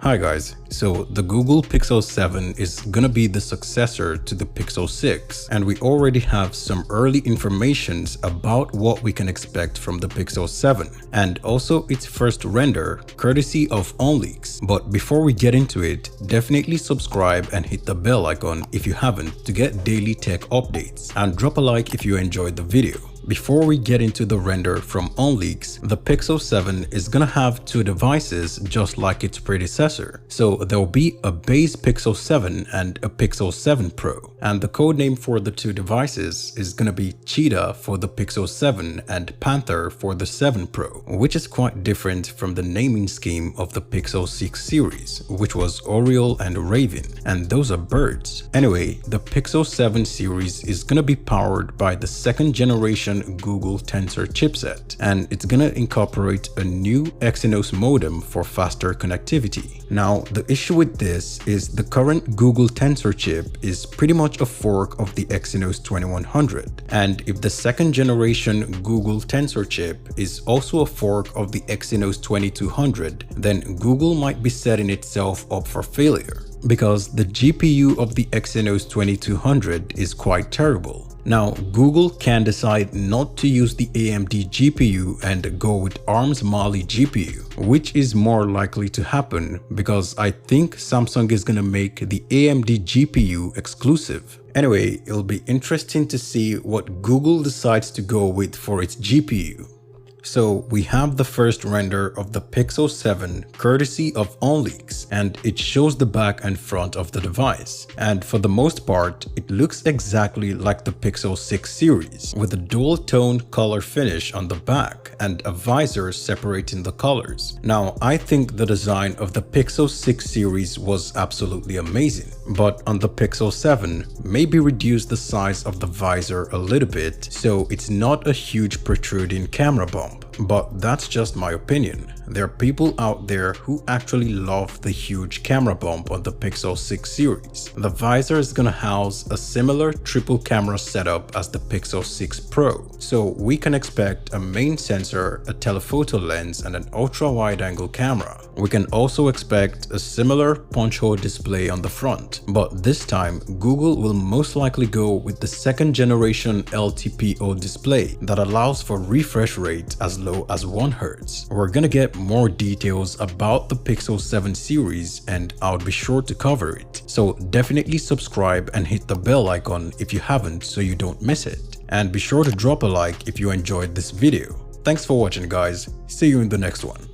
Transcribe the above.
Hi guys, so the Google Pixel 7 is gonna be the successor to the Pixel 6, and we already have some early informations about what we can expect from the Pixel 7 and also its first render courtesy of OnLeaks. But before we get into it, definitely subscribe and hit the bell icon if you haven't to get daily tech updates, and drop a like if you enjoyed the video. Before we get into the render from OnLeaks, the Pixel 7 is gonna have two devices just like its predecessor. So there'll be a base Pixel 7 and a Pixel 7 Pro. And the codename for the two devices is gonna be Cheetah for the Pixel 7 and Panther for the 7 Pro, which is quite different from the naming scheme of the Pixel 6 series, which was Oriole and Raven, and those are birds. Anyway, the Pixel 7 series is gonna be powered by the second generation Google Tensor chipset, and it's gonna incorporate a new Exynos modem for faster connectivity. Now, the issue with this is the current Google Tensor chip is pretty much a fork of the Exynos 2100, and if the second generation Google Tensor chip is also a fork of the Exynos 2200, then Google might be setting itself up for failure, because the GPU of the Exynos 2200 is quite terrible. Now, Google can decide not to use the AMD GPU and go with ARM's Mali GPU, which is more likely to happen because I think Samsung is gonna make the AMD GPU exclusive. Anyway, it'll be interesting to see what Google decides to go with for its GPU. So we have the first render of the Pixel 7 courtesy of OnLeaks, and it shows the back and front of the device. And for the most part, it looks exactly like the Pixel 6 series, with a dual-tone color finish on the back and a visor separating the colors. Now, I think the design of the Pixel 6 series was absolutely amazing, but on the Pixel 7, maybe reduce the size of the visor a little bit so it's not a huge protruding camera bump. But that's just my opinion. There are people out there who actually love the huge camera bump on the Pixel 6 series. The visor is gonna house a similar triple camera setup as the Pixel 6 Pro. So we can expect a main sensor, a telephoto lens, and an ultra-wide angle camera. We can also expect a similar punch hole display on the front, but this time Google will most likely go with the second generation LTPO display that allows for refresh rate as low as 1 Hz. We're gonna get more details about the Pixel 7 series, and I'll be sure to cover it. So definitely subscribe and hit the bell icon if you haven't so you don't miss it. And be sure to drop a like if you enjoyed this video. Thanks for watching guys, see you in the next one.